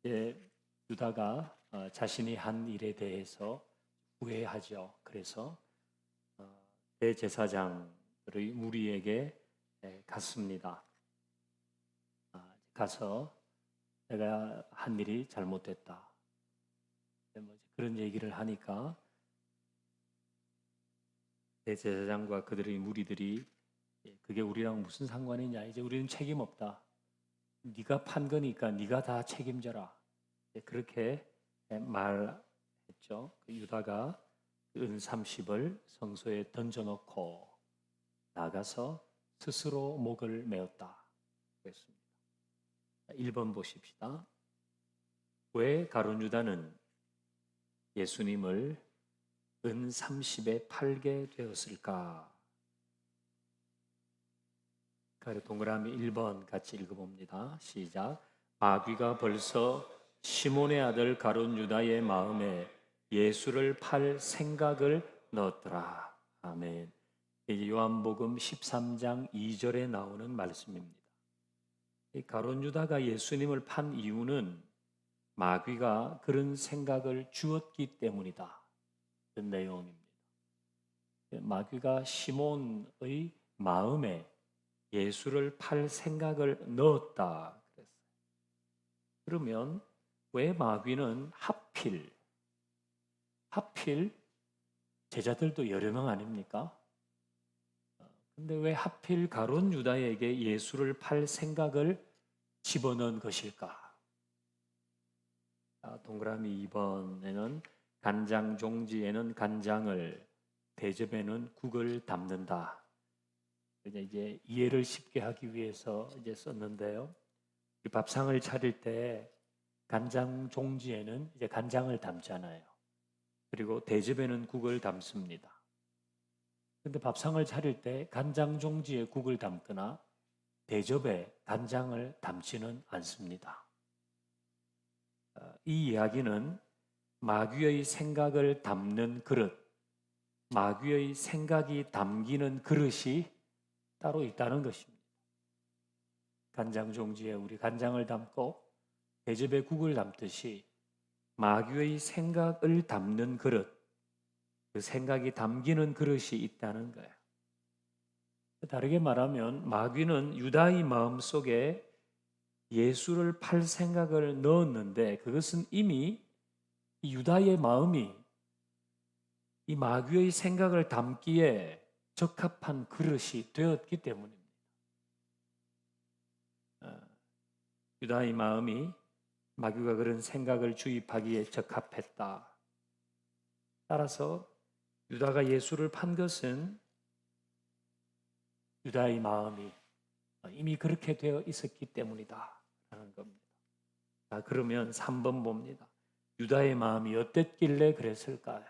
유다가 자신이 한 일에 대해서 후회하죠. 그래서 대제사장들의 무리에게 갔습니다. 가서 내가 한 일이 잘못됐다. 그런 얘기를 하니까 대제사장과 그들의 무리들이 그게 우리랑 무슨 상관이냐. 이제 우리는 책임 없다. 네가 판 거니까 네가 다 책임져라. 그렇게 말했죠. 유다가 은 30을 성소에 던져놓고 나가서 스스로 목을 메었다. 그랬습니다. 1번 보십시다. 왜 가룟 유다는 예수님을 은 30에 팔게 되었을까? 동그라미 1번 같이 읽어봅니다. 시작. 마귀가 벌써 시몬의 아들 가룟 유다의 마음에 예수를 팔 생각을 넣었더라. 아멘. 이제 요한복음 13장 2절에 나오는 말씀입니다. 이 가룟 유다가 예수님을 판 이유는 마귀가 그런 생각을 주었기 때문이다. 그 내용입니다. 마귀가 시몬의 마음에 예수를 팔 생각을 넣었다 그랬어요. 그러면 왜 마귀는 하필 제자들도 여러 명 아닙니까? 근데 왜 하필 가룟 유다에게 예수를 팔 생각을 집어넣은 것일까? 동그라미 2번에는 간장 종지에는 간장을, 대접에는 국을 담는다. 이제 이해를 쉽게 하기 위해서 이제 썼는데요. 밥상을 차릴 때 간장 종지에는 이제 간장을 담잖아요. 그리고 대접에는 국을 담습니다. 근데 밥상을 차릴 때 간장 종지에 국을 담거나 대접에 간장을 담지는 않습니다. 이 이야기는 마귀의 생각을 담는 그릇, 마귀의 생각이 담기는 그릇이 따로 있다는 것입니다. 간장 종지에 우리 간장을 담고 대접에 국을 담듯이 마귀의 생각을 담는 그릇, 그 생각이 담기는 그릇이 있다는 거예요. 다르게 말하면 마귀는 유다의 마음 속에 예수를 팔 생각을 넣었는데 그것은 이미 유다의 마음이 이 마귀의 생각을 담기에 적합한 그릇이 되었기 때문입니다. 유다의 마음이 마귀가 그런 생각을 주입하기에 적합했다. 따라서 유다가 예수를 판 것은 유다의 마음이 이미 그렇게 되어 있었기 때문이다 라는 겁니다. 그러면 3번 봅니다. 유다의 마음이 어땠길래 그랬을까요?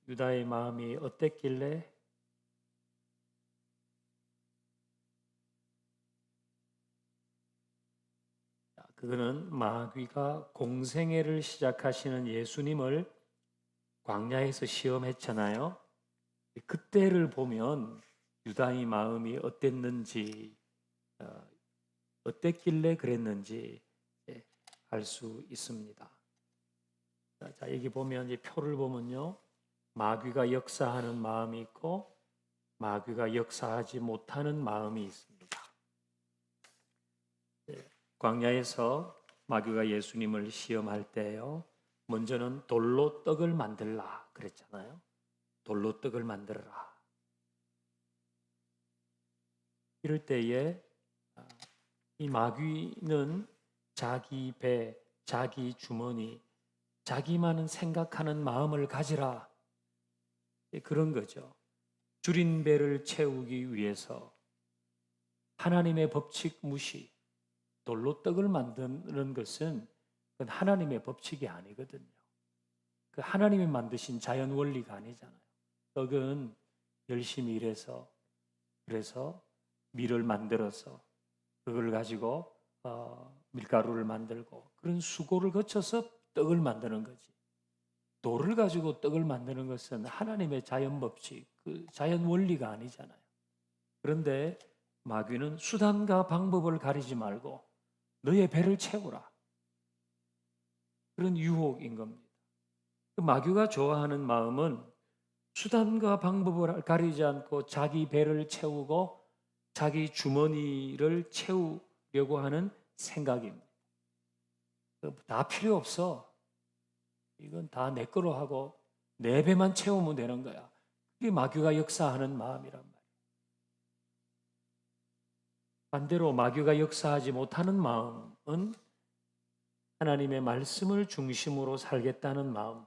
유다의 마음이 어땠길래 그거는 마귀가 공생애를 시작하시는 예수님을 광야에서 시험했잖아요. 그때를 보면 유다의 마음이 어땠는지, 어땠길래 그랬는지 알 수 있습니다. 자, 여기 보면 이 표를 보면요. 마귀가 역사하는 마음이 있고 마귀가 역사하지 못하는 마음이 있습니다. 광야에서 마귀가 예수님을 시험할 때요. 먼저는 돌로 떡을 만들라 그랬잖아요. 돌로 떡을 만들어라. 이럴 때에 이 마귀는 자기 배, 자기 주머니, 자기만은 생각하는 마음을 가지라. 그런 거죠. 줄인 배를 채우기 위해서 하나님의 법칙 무시, 돌로 떡을 만드는 것은 그건 하나님의 법칙이 아니거든요. 그 하나님이 만드신 자연 원리가 아니잖아요. 떡은 열심히 일해서 그래서 밀을 만들어서 그걸 가지고 밀가루를 만들고 그런 수고를 거쳐서 떡을 만드는 거지. 돌을 가지고 떡을 만드는 것은 하나님의 자연 법칙, 그 자연 원리가 아니잖아요. 그런데 마귀는 수단과 방법을 가리지 말고 너의 배를 채우라. 그런 유혹인 겁니다. 그 마귀가 좋아하는 마음은 수단과 방법을 가리지 않고 자기 배를 채우고 자기 주머니를 채우려고 하는 생각입니다. 다 필요 없어. 이건 다 내 거로 하고 내 배만 채우면 되는 거야. 그게 마귀가 역사하는 마음이란 말이에요. 반대로 마귀가 역사하지 못하는 마음은 하나님의 말씀을 중심으로 살겠다는 마음,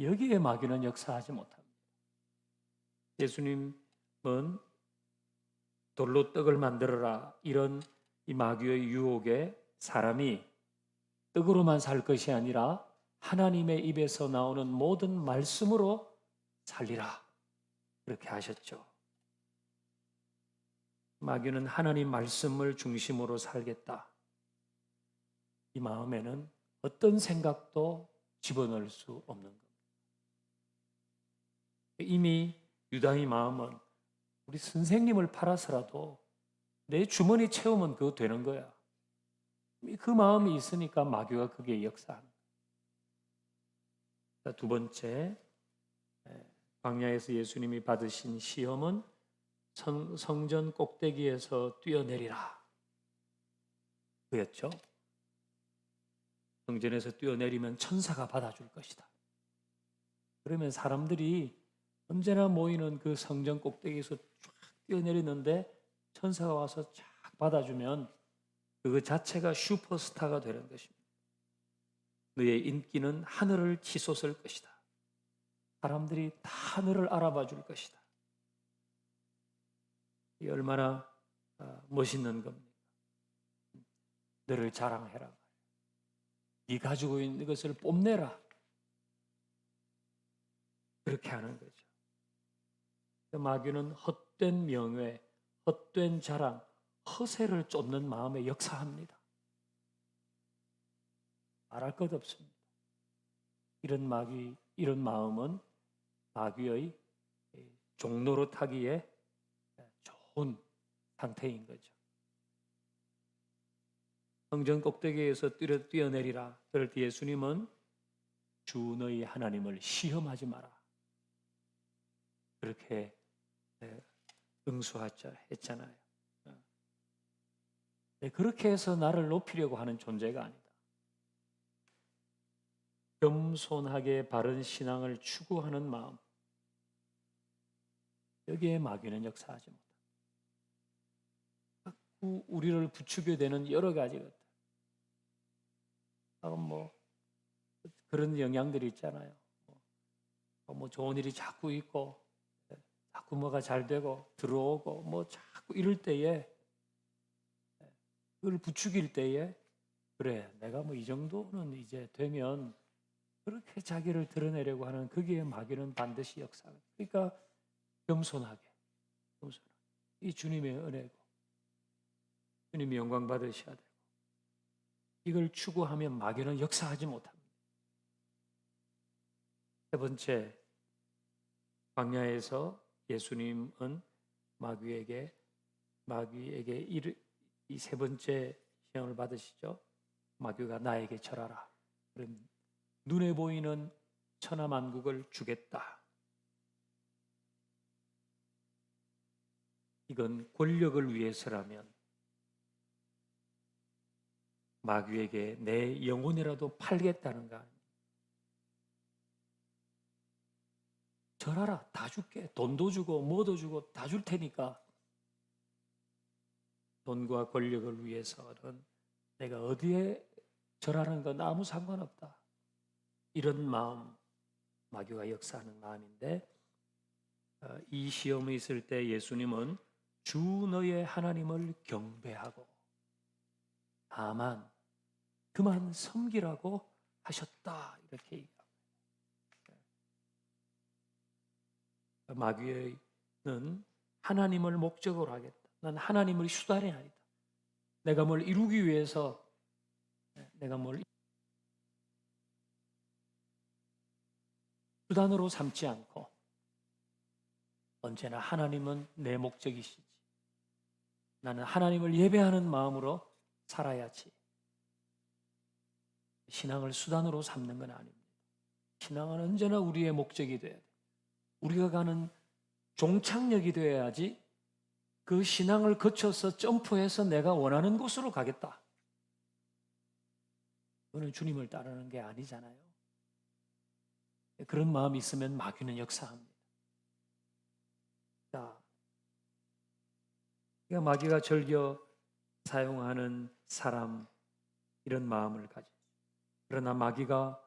여기에 마귀는 역사하지 못합니다. 예수님은 돌로 떡을 만들어라, 이런 이 마귀의 유혹에 사람이 떡으로만 살 것이 아니라 하나님의 입에서 나오는 모든 말씀으로 살리라, 그렇게 하셨죠. 마귀는 하나님 말씀을 중심으로 살겠다, 이 마음에는 어떤 생각도 집어넣을 수 없는 겁니다. 이미 유다의 마음은 우리 선생님을 팔아서라도 내 주머니 채우면 그거 되는 거야. 그 마음이 있으니까 마귀가 그게 역사하는 거야. 두 번째, 광야에서 예수님이 받으신 시험은 성전 꼭대기에서 뛰어내리라, 그였죠. 성전에서 뛰어내리면 천사가 받아줄 것이다. 그러면 사람들이 언제나 모이는 그 성전 꼭대기에서 쫙 뛰어내리는데 천사가 와서 쫙 받아주면 그 자체가 슈퍼스타가 되는 것입니다. 너의 인기는 하늘을 치솟을 것이다. 사람들이 다 너를 알아봐 줄 것이다. 이 얼마나 멋있는 겁니까? 너를 자랑해라. 네 가지고 있는 것을 뽐내라. 그렇게 하는 거죠. 마귀는 헛된 명예, 헛된 자랑, 허세를 쫓는 마음에 역사합니다. 말할 것 없습니다. 이런 마음은 마귀의 종로로 타기에 좋은 상태인 거죠. 성전 꼭대기에서 뛰어내리라. 그럴 때 예수님은 주 너희 하나님을 시험하지 마라, 그렇게 응수하자 했잖아요. 그렇게 해서 나를 높이려고 하는 존재가 아니다. 겸손하게 바른 신앙을 추구하는 마음, 여기에 마귀는 역사하지 못합니다. 자꾸 우리를 부추게 되는 여러 가지 것들, 그런 영향들이 있잖아요. 좋은 일이 자꾸 있고, 자꾸 뭐가 잘 되고 들어오고 자꾸 이럴 때에, 그걸 부추길 때에, 그래 내가 이 정도는 이제 되면, 그렇게 자기를 드러내려고 하는 거기에 마귀는 반드시 역사합니다. 그러니까 겸손하게 이 주님의 은혜고 주님이 영광 받으셔야 되고, 이걸 추구하면 마귀는 역사하지 못합니다. 세 번째, 광야에서 예수님은 마귀에게 이 세 번째 시험을 받으시죠. 마귀가 나에게 절하라. 그럼 눈에 보이는 천하만국을 주겠다. 이건 권력을 위해서라면 마귀에게 내 영혼이라도 팔겠다는 거 아닙니까? 절하라, 다 줄게. 돈도 주고 뭐도 주고 다 줄 테니까. 돈과 권력을 위해서는 내가 어디에 절하는 건 아무 상관없다. 이런 마음, 마귀가 역사하는 마음인데, 이 시험이 있을 때 예수님은 주 너의 하나님을 경배하고 다만 그만 섬기라고 하셨다, 이렇게 얘기합니다. 마귀는 하나님을 목적으로 하겠다. 난 하나님을 수단이 아니다. 내가 뭘 이루기 위해서 수단으로 삼지 않고 언제나 하나님은 내 목적이시지. 나는 하나님을 예배하는 마음으로 살아야지. 신앙을 수단으로 삼는 건 아닙니다. 신앙은 언제나 우리의 목적이 돼야 돼. 우리가 가는 종착역이 되어야지 그 신앙을 거쳐서 점프해서 내가 원하는 곳으로 가겠다. 그거는 주님을 따르는 게 아니잖아요. 그런 마음이 있으면 마귀는 역사합니다. 자, 그러니까 마귀가 즐겨 사용하는 사람, 이런 마음을 가지. 그러나 마귀가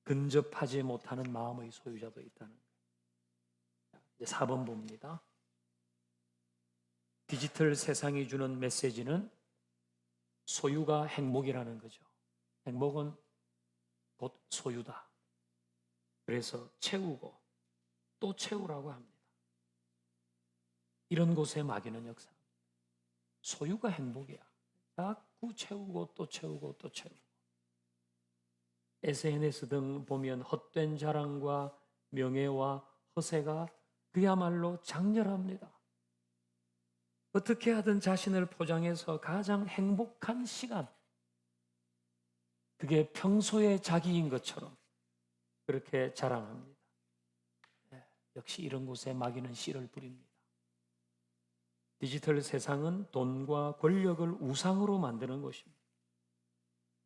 근접하지 못하는 마음의 소유자도 있다는 거예요. 이제 4번 봅니다. 디지털 세상이 주는 메시지는 소유가 행복이라는 거죠. 행복은 곧 소유다. 그래서 채우고 또 채우라고 합니다. 이런 곳에 마귀는 역사합니다. 소유가 행복이야. 자꾸 채우고 또 채우고 또 채우고. SNS 등 보면 헛된 자랑과 명예와 허세가 그야말로 장렬합니다. 어떻게 하든 자신을 포장해서 가장 행복한 시간, 그게 평소의 자기인 것처럼 그렇게 자랑합니다. 역시 이런 곳에 마귀는 씨를 뿌립니다. 디지털 세상은 돈과 권력을 우상으로 만드는 것입니다.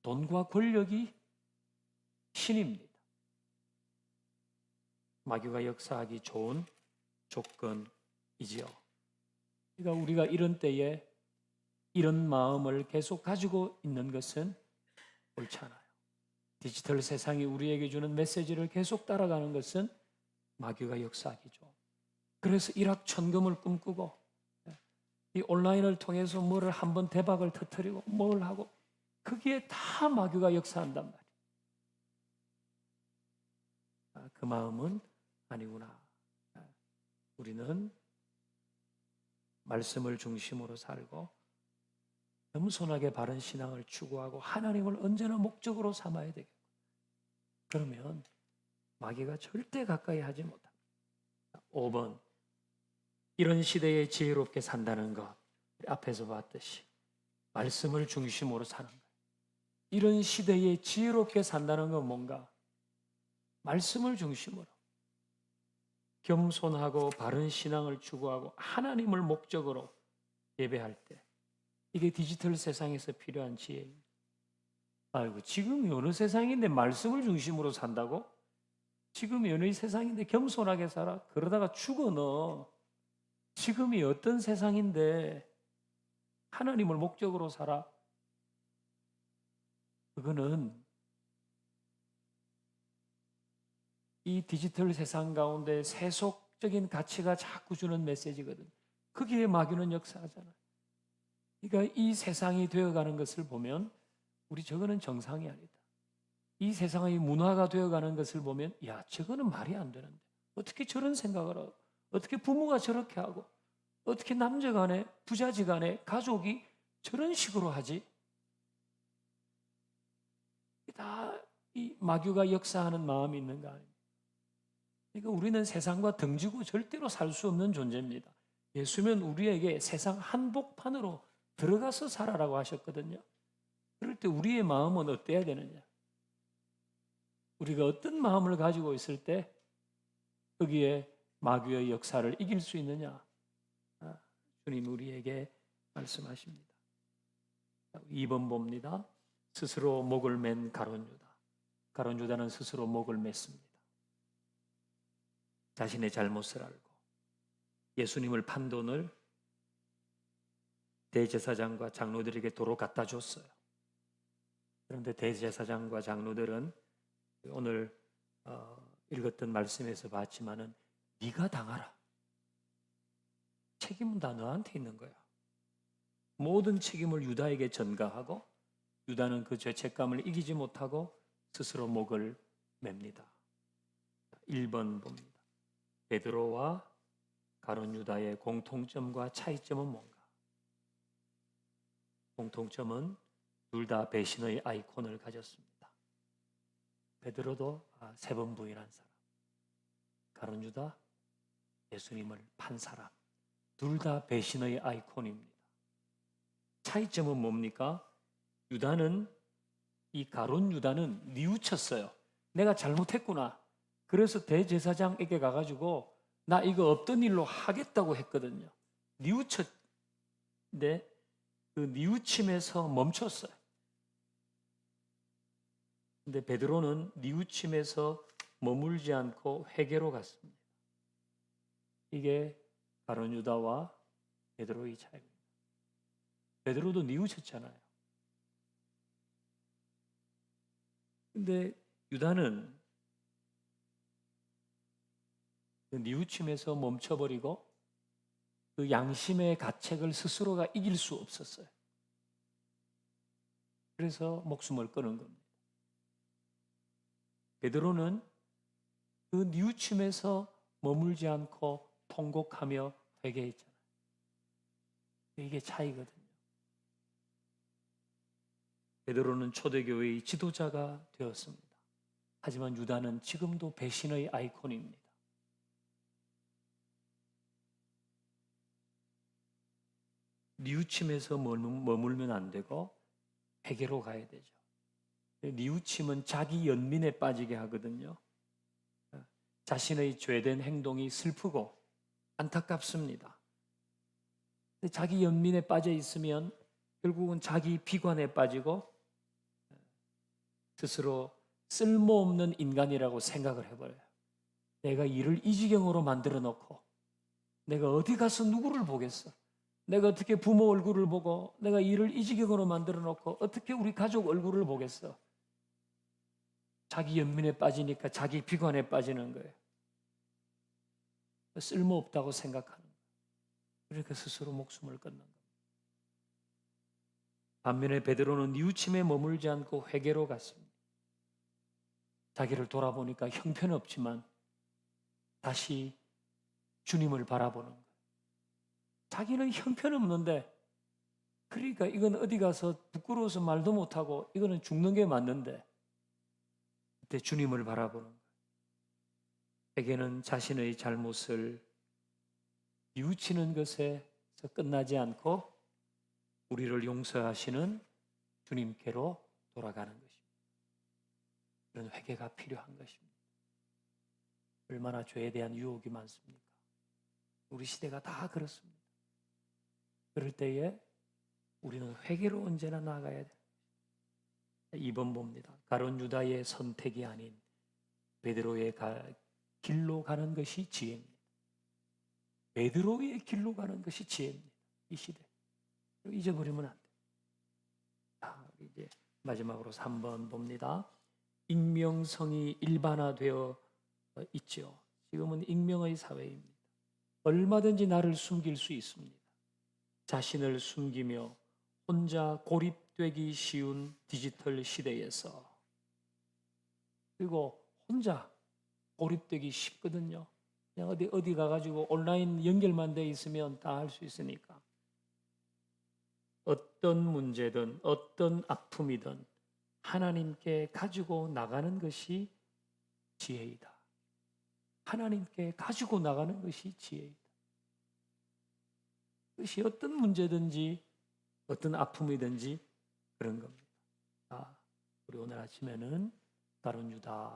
돈과 권력이 신입니다. 마귀가 역사하기 좋은 조건이지요. 그러니까 우리가 이런 때에 이런 마음을 계속 가지고 있는 것은 옳지 않아요. 디지털 세상이 우리에게 주는 메시지를 계속 따라가는 것은 마귀가 역사하기죠. 그래서 일확천금을 꿈꾸고 이 온라인을 통해서 뭐를 한번 대박을 터뜨리고 뭘 하고 거기에 다 마귀가 역사한단 말이에요. 그 마음은 아니구나. 우리는 말씀을 중심으로 살고 겸손하게 바른 신앙을 추구하고 하나님을 언제나 목적으로 삼아야 되겠고, 그러면 마귀가 절대 가까이 하지 못합니다. 5번, 이런 시대에 지혜롭게 산다는 것, 앞에서 봤듯이 말씀을 중심으로 사는 거예요. 이런 시대에 지혜롭게 산다는 건 뭔가? 말씀을 중심으로 겸손하고 바른 신앙을 추구하고 하나님을 목적으로 예배할 때, 이게 디지털 세상에서 필요한 지혜입니다. 아이고, 지금이 어느 세상인데 말씀을 중심으로 산다고? 지금이 어느 세상인데 겸손하게 살아? 그러다가 죽어 너. 지금이 어떤 세상인데 하나님을 목적으로 살아? 그거는 이 디지털 세상 가운데 세속적인 가치가 자꾸 주는 메시지거든. 거기에 마귀는 역사하잖아요. 그러니까 이 세상이 되어가는 것을 보면 우리 저거는 정상이 아니다. 이 세상의 문화가 되어가는 것을 보면 야, 저거는 말이 안 되는데 어떻게 저런 생각을 하고, 어떻게 부모가 저렇게 하고, 어떻게 남자간에 부자지간에 가족이 저런 식으로 하지? 다 이 마귀가 역사하는 마음이 있는 거 아닙니까? 그러니까 우리는 세상과 등지고 절대로 살 수 없는 존재입니다. 예수님은 우리에게 세상 한복판으로 들어가서 살아라고 하셨거든요. 그럴 때 우리의 마음은 어때야 되느냐? 우리가 어떤 마음을 가지고 있을 때 거기에 마귀의 역사를 이길 수 있느냐? 주님 우리에게 말씀하십니다. 2번 봅니다. 스스로 목을 맨 가룟 유다. 가룟 유다는 스스로 목을 맸습니다. 자신의 잘못을 알고 예수님을 판 돈을 대제사장과 장로들에게 도로 갖다 줬어요. 그런데 대제사장과 장로들은 오늘 읽었던 말씀에서 봤지만은 네가 당하라. 책임은 다 너한테 있는 거야. 모든 책임을 유다에게 전가하고 유다는 그 죄책감을 이기지 못하고 스스로 목을 맵니다. 1번 봅니다. 베드로와 가룟 유다의 공통점과 차이점은 뭔가? 공통점은 둘 다 배신의 아이콘을 가졌습니다. 베드로도 3번 부인한 사람, 가룟 유다 예수님을 판 사람, 둘 다 배신의 아이콘입니다. 차이점은 뭡니까? 이 가룟 유다는 뉘우쳤어요. 내가 잘못했구나. 그래서 대제사장에게 가가지고 나 이거 없던 일로 하겠다고 했거든요. 뉘우쳤는데 그 뉘우침에서 멈췄어요. 근데 베드로는 뉘우침에서 머물지 않고 회개로 갔습니다. 이게 가룟 유다와 베드로의 차이입니다. 베드로도 뉘우쳤잖아요. 근데 유다는 그 뉘우침에서 멈춰버리고 그 양심의 가책을 스스로가 이길 수 없었어요. 그래서 목숨을 끊은 겁니다. 베드로는 그 뉘우침에서 머물지 않고 통곡하며 회개했잖아요. 이게 차이거든요. 베드로는 초대교회의 지도자가 되었습니다. 하지만 유다는 지금도 배신의 아이콘입니다. 뉘우침에서 머물면 안 되고 회개로 가야 되죠. 뉘우침은 자기 연민에 빠지게 하거든요. 자신의 죄된 행동이 슬프고 안타깝습니다. 자기 연민에 빠져 있으면 결국은 자기 비관에 빠지고 스스로 쓸모없는 인간이라고 생각을 해버려요. 내가 일을 이 지경으로 만들어 놓고 내가 어디 가서 누구를 보겠어? 내가 어떻게 부모 얼굴을 보고 내가 일을 이 지경으로 만들어 놓고 어떻게 우리 가족 얼굴을 보겠어? 자기 연민에 빠지니까 자기 비관에 빠지는 거예요. 쓸모없다고 생각하는 거예요. 그러니까 스스로 목숨을 끊는 거예요. 반면에 베드로는 뉘우침에 머물지 않고 회개로 갔습니다. 자기를 돌아보니까 형편없지만 다시 주님을 바라보는 거예요. 자기는 형편없는데 그러니까 이건 어디 가서 부끄러워서 말도 못하고 이거는 죽는 게 맞는데 그때 주님을 바라보는 거예요. 회개는 자신의 잘못을 뉘우치는 것에서 끝나지 않고 우리를 용서하시는 주님께로 돌아가는 것입니다. 그런 회개가 필요한 것입니다. 얼마나 죄에 대한 유혹이 많습니까? 우리 시대가 다 그렇습니다. 그럴 때에 우리는 회개로 언제나 나아가야 돼요. 2번 봅니다. 가룟 유다의 선택이 아닌 베드로의 길로 가는 것이 지혜입니다. 베드로의 길로 가는 것이 지혜입니다. 이 시대. 잊어버리면 안 돼요. 자, 이제 마지막으로 3번 봅니다. 익명성이 일반화되어 있죠. 지금은 익명의 사회입니다. 얼마든지 나를 숨길 수 있습니다. 자신을 숨기며 혼자 고립되기 쉬운 디지털 시대에서 그리고 혼자 고립되기 쉽거든요. 그냥 어디 가가지고 온라인 연결만 돼 있으면 다 할 수 있으니까. 어떤 문제든 어떤 아픔이든 하나님께 가지고 나가는 것이 지혜이다. 하나님께 가지고 나가는 것이 지혜이다. 그것이 어떤 문제든지 어떤 아픔이든지 그런 겁니다. 우리 오늘 아침에는 가룟 유다